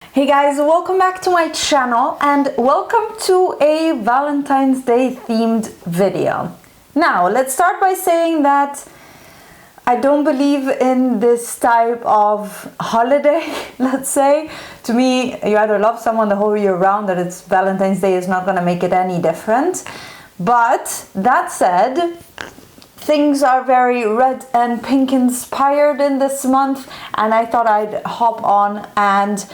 Hey guys, welcome back to my channel and welcome to a Valentine's Day themed video. Now, let's start by saying that I don't believe in this type of holiday, let's say. To me, you either love someone the whole year round, that it's Valentine's Day is not going to make it any different. But that said, things are very red and pink inspired in this month, and I thought I'd hop on and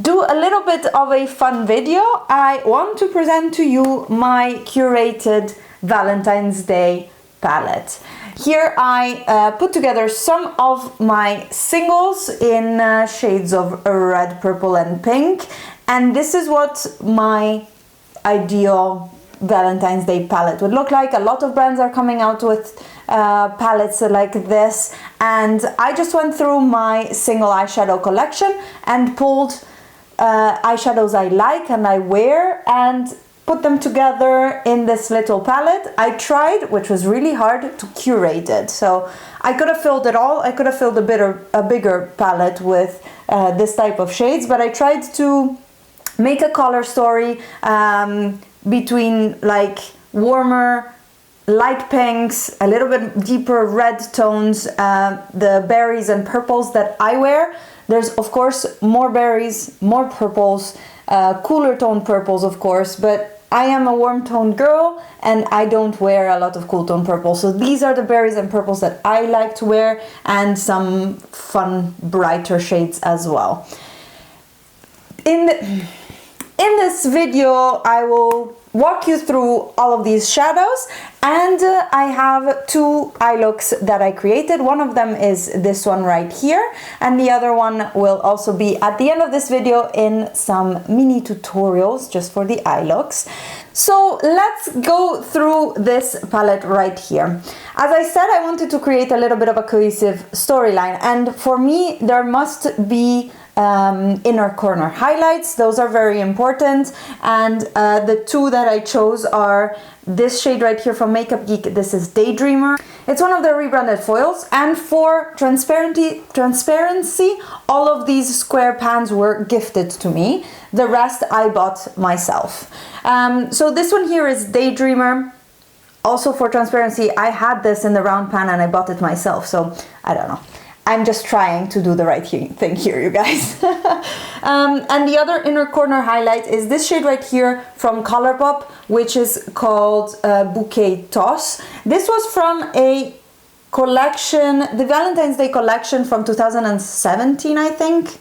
do a little bit of a fun video. I want to present to you my curated Valentine's Day palette. Here I put together some of my singles in shades of red, purple and pink, and this is what my ideal Valentine's Day palette would look like. A lot of brands are coming out with palettes like this, and I just went through my single eyeshadow collection and pulled eyeshadows I like and I wear and put them together in this little palette. I tried, which was really hard, to curate it. So I could have filled it all. I could have filled a bigger palette with this type of shades, but I tried to make a color story between like warmer light pinks, a little bit deeper red tones, the berries and purples that I wear. There's of course more berries, more purples, cooler toned purples of course, but I am a warm toned girl and I don't wear a lot of cool toned purples. So these are the berries and purples that I like to wear, and some fun brighter shades as well. In this video I will walk you through all of these shadows, and I have two eye looks that I created. One of them is this one right here, and the other one will also be at the end of this video in some mini tutorials just for the eye looks. So let's go through this palette right here. As I said, I wanted to create a little bit of a cohesive storyline, and for me there must be inner corner highlights. Those are very important, and the two that I chose are this shade right here from Makeup Geek. This is Daydreamer. It's one of their rebranded foils, and for transparency, all of these square pans were gifted to me. The rest I bought myself. So this one here is Daydreamer. Also for transparency, I had this in the round pan and I bought it myself, so I don't know. I'm just trying to do the right thing here, you guys. And the other inner corner highlight is this shade right here from Colourpop, which is called Bouquet Toss. This was from a collection, the Valentine's Day collection from 2017, I think.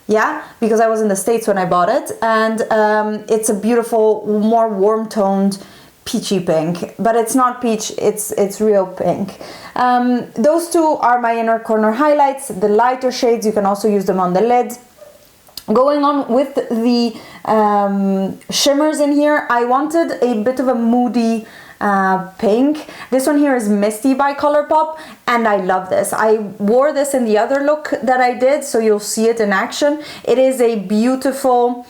Yeah, because I was in the States when I bought it. And it's a beautiful, more warm-toned peachy pink, but it's not peach, it's real pink. Those two are my inner corner highlights. The lighter shades, you can also use them on the lid. Going on with the shimmers in here, I wanted a bit of a moody pink. This one here is Misty by Colourpop, and I love this. I wore this in the other look that I did, so you'll see it in action. It is a beautiful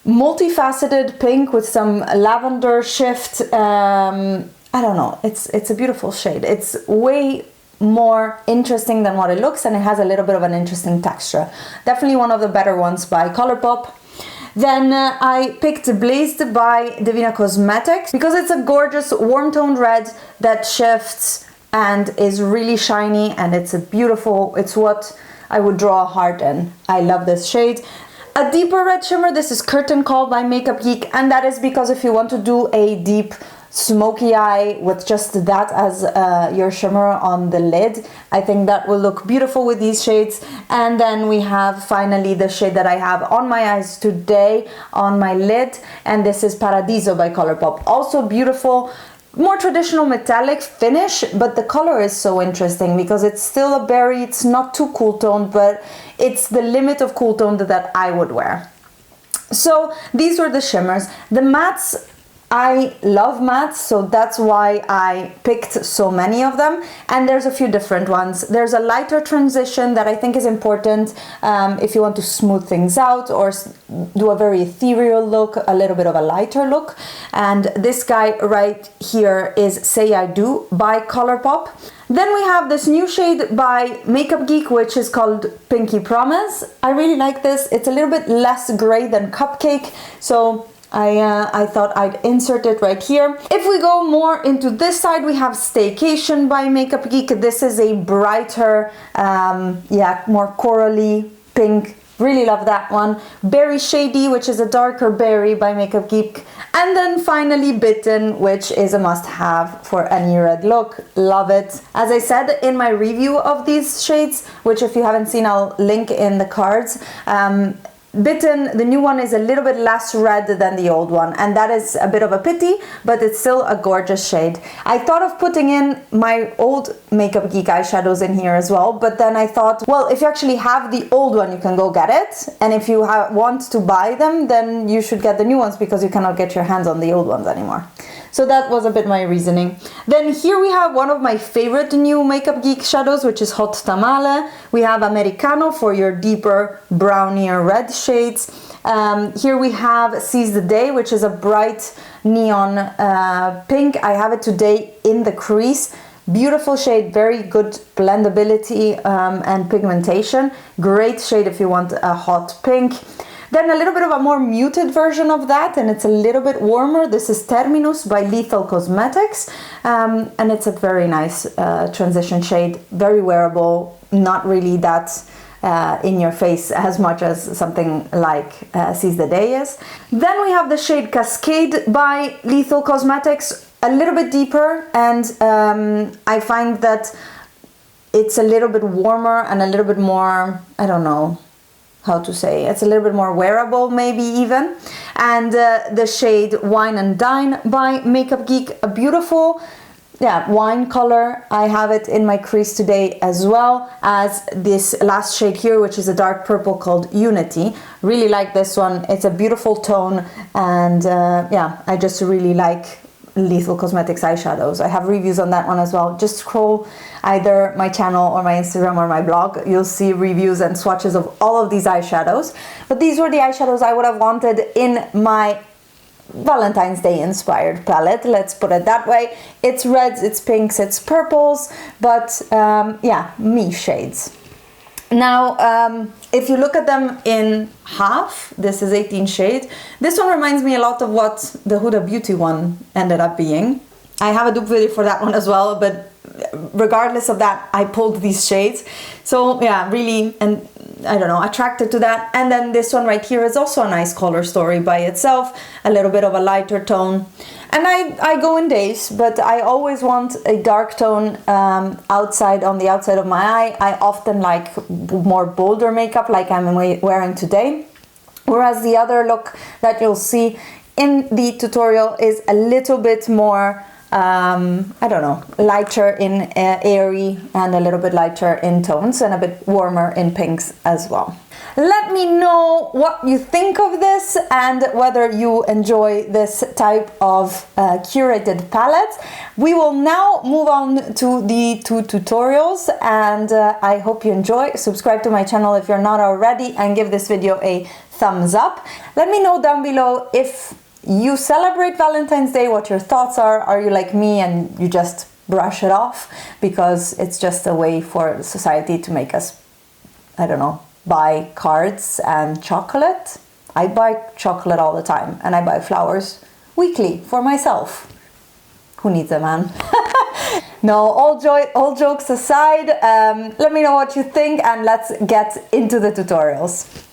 multifaceted pink with some lavender shift. I don't know, it's a beautiful shade. It's way more interesting than what it looks, and it has a little bit of an interesting texture. Definitely one of the better ones by Colourpop. Then I picked Blazed by Divina Cosmetics because it's a gorgeous warm toned red that shifts and is really shiny, and it's a beautiful, it's what I would draw a heart in. I love this shade. A deeper red shimmer, this is Curtain Call by Makeup Geek, and that is because if you want to do a deep smoky eye with just that as your shimmer on the lid, I think that will look beautiful with these shades. And then we have finally the shade that I have on my eyes today on my lid, and this is Paradiso by Colourpop. Also beautiful, more traditional metallic finish, but the color is so interesting because it's still a berry. It's not too cool toned, but it's the limit of cool tone that I would wear. So these were the shimmers. The mattes I love mattes, so that's why I picked so many of them. And there's a few different ones. There's a lighter transition that I think is important if you want to smooth things out or do a very ethereal look, a little bit of a lighter look. And this guy right here is Say I Do by Colourpop. Then we have this new shade by Makeup Geek, which is called Pinky Promise. I really like this. It's a little bit less gray than Cupcake, so I thought I'd insert it right here. If we go more into this side, we have Staycation by Makeup Geek. This is a brighter, more corally pink. Really love that one. Berry Shady, which is a darker berry by Makeup Geek. And then finally Bitten, which is a must-have for any red look. Love it. As I said in my review of these shades, which if you haven't seen, I'll link in the cards, Bitten, the new one, is a little bit less red than the old one, and that is a bit of a pity, but it's still a gorgeous shade. I thought of putting in my old Makeup Geek eyeshadows in here as well, but then I thought, well, if you actually have the old one, you can go get it, and if you want to buy them, then you should get the new ones because you cannot get your hands on the old ones anymore. So that was a bit my reasoning. Then here we have one of my favorite new Makeup Geek shadows, which is Hot Tamale. We have Americano for your deeper brownier red shades. Here we have Seize the Day, which is a bright neon pink. I have it today in the crease. Beautiful shade, very good blendability and pigmentation. Great shade if you want a hot pink. Then a little bit of a more muted version of that, and it's a little bit warmer. This is Terminus by Lethal Cosmetics, and it's a very nice transition shade, very wearable, not really that in your face as much as something like Seize the Day is. Then we have the shade Cascade by Lethal Cosmetics, a little bit deeper, and I find that it's a little bit warmer and a little bit more, I don't know how to say, it's a little bit more wearable maybe even. And the shade Wine and Dine by Makeup Geek, a beautiful wine color. I have it in my crease today, as well as this last shade here, which is a dark purple called Unity. Really like this one. It's a beautiful tone, and I just really like Lethal Cosmetics eyeshadows. I have reviews on that one as well. Just scroll either my channel or my Instagram or my blog. You'll see reviews and swatches of all of these eyeshadows. But these were the eyeshadows I would have wanted in my Valentine's Day inspired palette, let's put it that way. It's reds, it's pinks, it's purples, but me shades. Now, if you look at them in half, this is 18 shades. This one reminds me a lot of what the Huda Beauty one ended up being. I have a dupe video for that one as well, but regardless of that, I pulled these shades. So yeah, really, and I don't know, attracted to that. And then this one right here is also a nice color story by itself, a little bit of a lighter tone. And I go in days, but I always want a dark tone on the outside of my eye. I often like more bolder makeup like I'm wearing today. Whereas the other look that you'll see in the tutorial is a little bit more, I don't know, lighter in airy and a little bit lighter in tones and a bit warmer in pinks as well. Let me know what you think of this and whether you enjoy this type of curated palette. We will now move on to the two tutorials, and I hope you enjoy. Subscribe to my channel if you're not already, and give this video a thumbs up. Let me know down below if you celebrate Valentine's Day, what your thoughts are. Are you like me and you just brush it off because it's just a way for society to make us, I don't know, buy cards and chocolate? I buy chocolate all the time, and I buy flowers weekly for myself. Who needs a man? No, all jokes aside, let me know what you think, and let's get into the tutorials.